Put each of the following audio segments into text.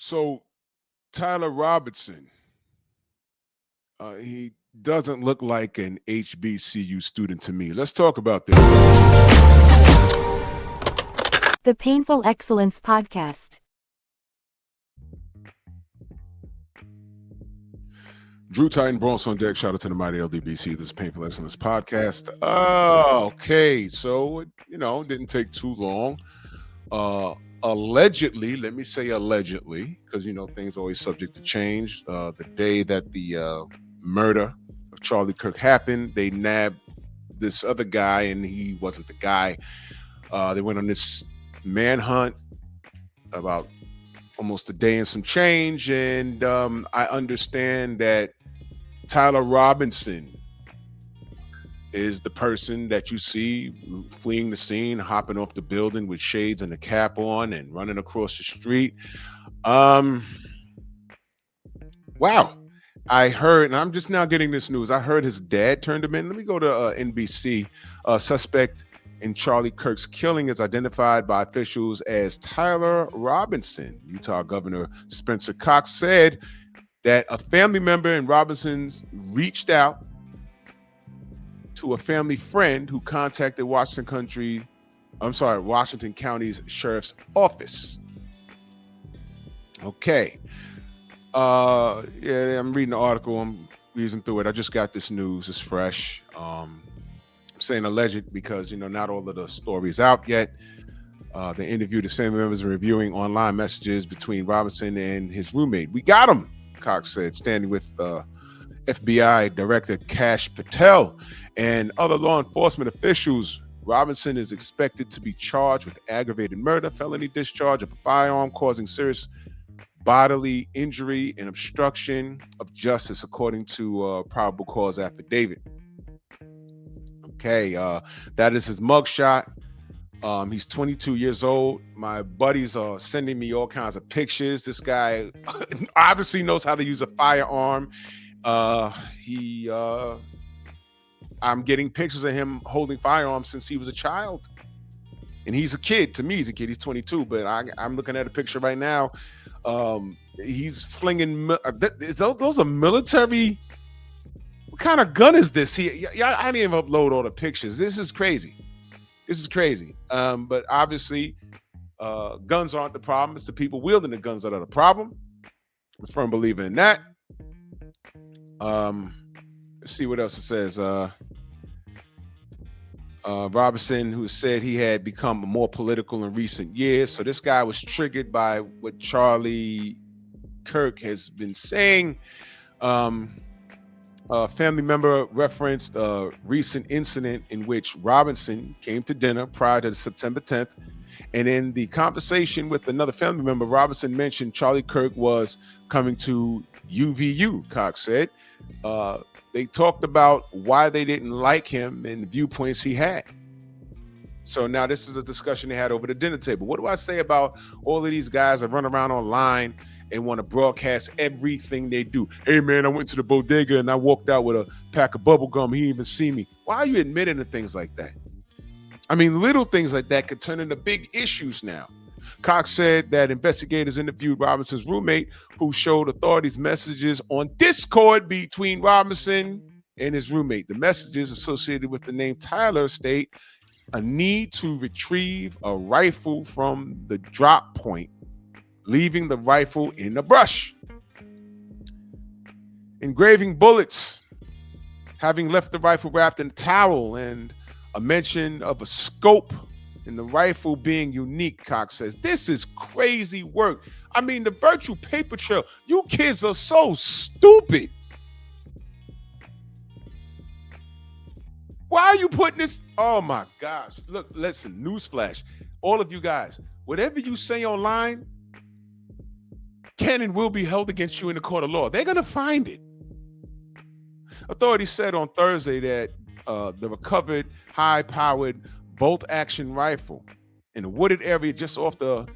So Tyler Robinson, he doesn't look like an HBCU student to me. Let's talk about this. The Painful Excellence Podcast. Drew Titan Bronx on deck. Shout out to the mighty LDBC. This is Painful Excellence Podcast. Okay. So, didn't take too long. Allegedly, let me say allegedly, because, things are always subject to change. The day that the murder of Charlie Kirk happened, they nabbed this other guy, and he wasn't the guy. They went on this manhunt about almost a day and some change, and I understand that Tyler Robinson is the person that you see fleeing the scene, hopping off the building with shades and a cap on and running across the street. Wow. I heard, and I'm just now getting this news. I heard his dad turned him in. Let me go to NBC. Suspect in Charlie Kirk's killing is identified by officials as Tyler Robinson. Utah Governor Spencer Cox said that a family member in Robinson's reached out to a family friend who contacted Washington County's Sheriff's Office. Okay. Yeah, I'm reading the article. I'm reading through it. I just got this news. It's fresh. I'm saying alleged because, not all of the stories out yet. They interviewed his family members and reviewing online messages between Robinson and his roommate. We got him, Cox said, standing with FBI Director Kash Patel and other law enforcement officials. Robinson is expected to be charged with aggravated murder, felony discharge of a firearm causing serious bodily injury, and obstruction of justice, according to probable cause affidavit. Okay, that is his mugshot. He's 22 years old. My buddies are sending me all kinds of pictures. This guy obviously knows how to use a firearm. I'm getting pictures of him holding firearms since he was a child. And he's a kid. To me, he's a kid. He's 22. But I'm looking at a picture right now. He's flinging. Those are military. What kind of gun is this? I didn't even upload all the pictures. This is crazy. But obviously, guns aren't the problem. It's the people wielding the guns that are the problem. I'm a firm believer in that. Let's see what else it says. Robinson, who said he had become more political in recent years. So this guy was triggered by what Charlie Kirk has been saying. A family member referenced a recent incident in which Robinson came to dinner prior to September 10th. And in the conversation with another family member, Robinson mentioned Charlie Kirk was coming to UVU, Cox said. They talked about why they didn't like him and the viewpoints he had. So now this is a discussion they had over the dinner table. What do I say about all of these guys that run around online and want to broadcast everything they do? Hey, man, I went to the bodega and I walked out with a pack of bubble gum. He didn't even see me. Why are you admitting to things like that? I mean, little things like that could turn into big issues now. Cox said that investigators interviewed Robinson's roommate, who showed authorities messages on Discord between Robinson and his roommate. The messages associated with the name Tyler state a need to retrieve a rifle from the drop point, leaving the rifle in the brush. Engraving bullets, having left the rifle wrapped in a towel, and a mention of a scope and the rifle being unique, Cox says. This is crazy work. I mean, the virtual paper trail. You kids are so stupid. Why are you putting this? Oh my gosh. Look, listen, newsflash. All of you guys, whatever you say online can and will be held against you in the court of law. They're going to find it. Authorities said on Thursday that the recovered high-powered bolt-action rifle in a wooded area just off of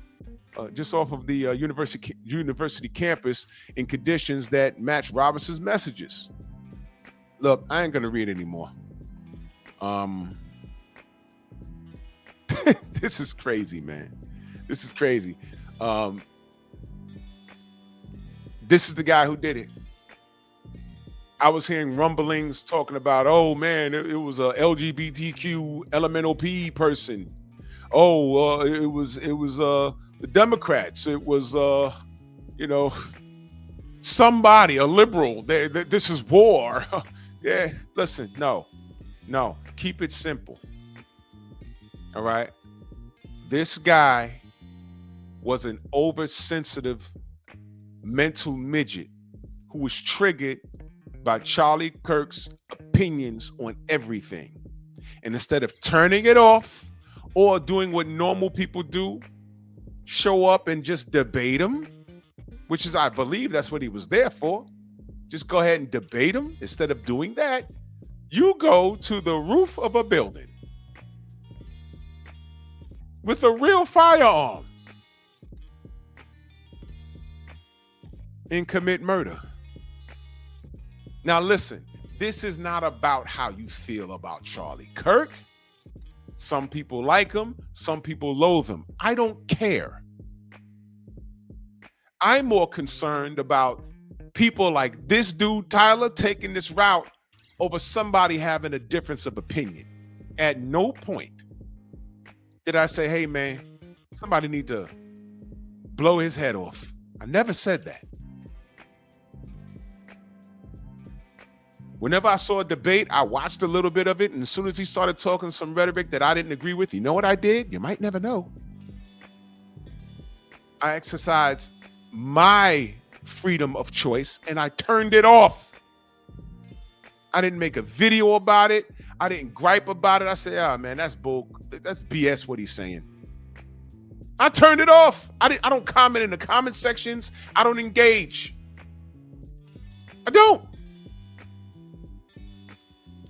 the university campus in conditions that match Robinson's messages. Look, I ain't gonna read anymore. This is crazy, man. This is crazy. This is the guy who did it. I was hearing rumblings talking about, oh man, it was a LGBTQ elemental PE person. Oh, it was the Democrats. It was you know, somebody, a liberal. This is war. Yeah, listen, no, keep it simple. All right, this guy was an oversensitive mental midget who was triggered by Charlie Kirk's opinions on everything. And instead of turning it off or doing what normal people do, show up and just debate him, which is, I believe that's what he was there for. Just go ahead and debate him. Instead of doing that, you go to the roof of a building with a real firearm and commit murder. Now listen, this is not about how you feel about Charlie Kirk. Some people like him, some people loathe him. I don't care. I'm more concerned about people like this dude, Tyler, taking this route over somebody having a difference of opinion. At no point did I say, hey man, somebody need to blow his head off. I never said that. Whenever I saw a debate, I watched a little bit of it, and as soon as he started talking some rhetoric that I didn't agree with, you know what I did? You might never know. I exercised my freedom of choice, and I turned it off. I didn't make a video about it. I didn't gripe about it. I said, oh man, that's bull. That's BS what he's saying. I turned it off. I don't comment in the comment sections. I don't engage. I don't.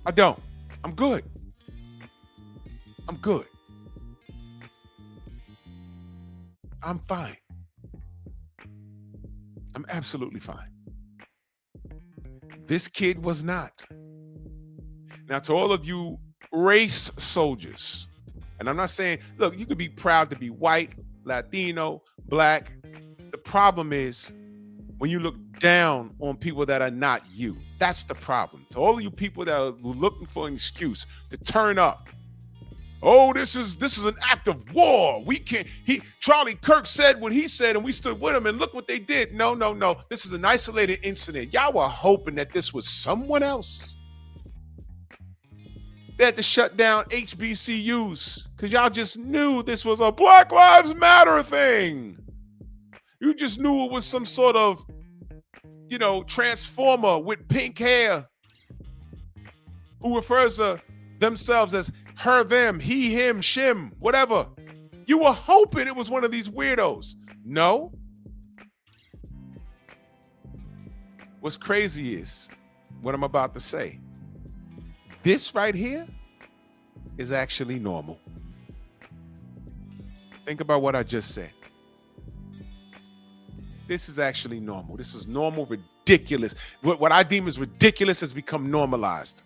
I'm good. I'm fine. I'm absolutely fine. This kid was not. Now, to all of you race soldiers, and I'm not saying, look, you could be proud to be white, Latino, black. The problem is when you look down on people that are not you. That's the problem. To all of you people that are looking for an excuse to turn up. Oh, this is an act of war. We can't. Charlie Kirk said what he said, and we stood with him, and look what they did. No. This is an isolated incident. Y'all were hoping that this was someone else. They had to shut down HBCUs because y'all just knew this was a Black Lives Matter thing. You just knew it was some sort of, transformer with pink hair who refers to themselves as her, them, he, him, shim, whatever. You were hoping it was one of these weirdos. No. What's crazy is what I'm about to say. This right here is actually normal. Think about what I just said. This is actually normal. This is normal, ridiculous. What I deem as ridiculous has become normalized.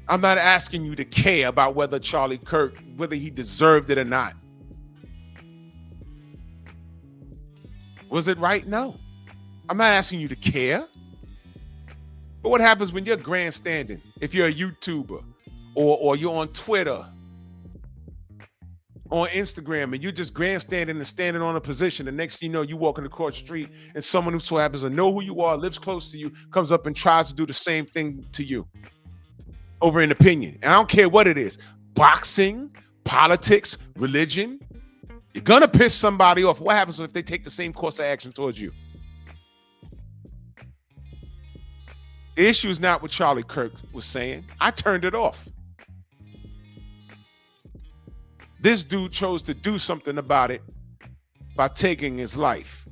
I'm not asking you to care about whether Charlie Kirk, whether he deserved it or not. Was it right? No. I'm not asking you to care. But what happens when you're grandstanding? If you're a YouTuber or you're on Twitter, on Instagram, and you're just grandstanding and standing on a position, the next thing you know, you walking across the street and someone who so happens to know who you are, lives close to you, comes up and tries to do the same thing to you over an opinion. And I don't care what it is. Boxing, politics, religion. You're going to piss somebody off. What happens if they take the same course of action towards you? The issue is not what Charlie Kirk was saying. I turned it off. This dude chose to do something about it by taking his life.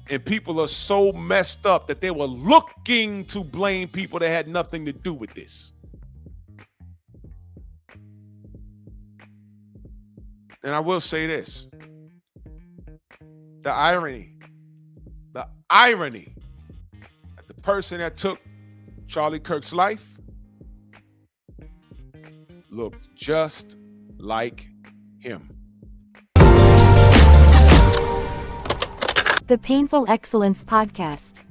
And people are so messed up that they were looking to blame people that had nothing to do with this. And I will say this. The irony that the person that took Charlie Kirk's life looked just like him. The Painful Excellence Podcast.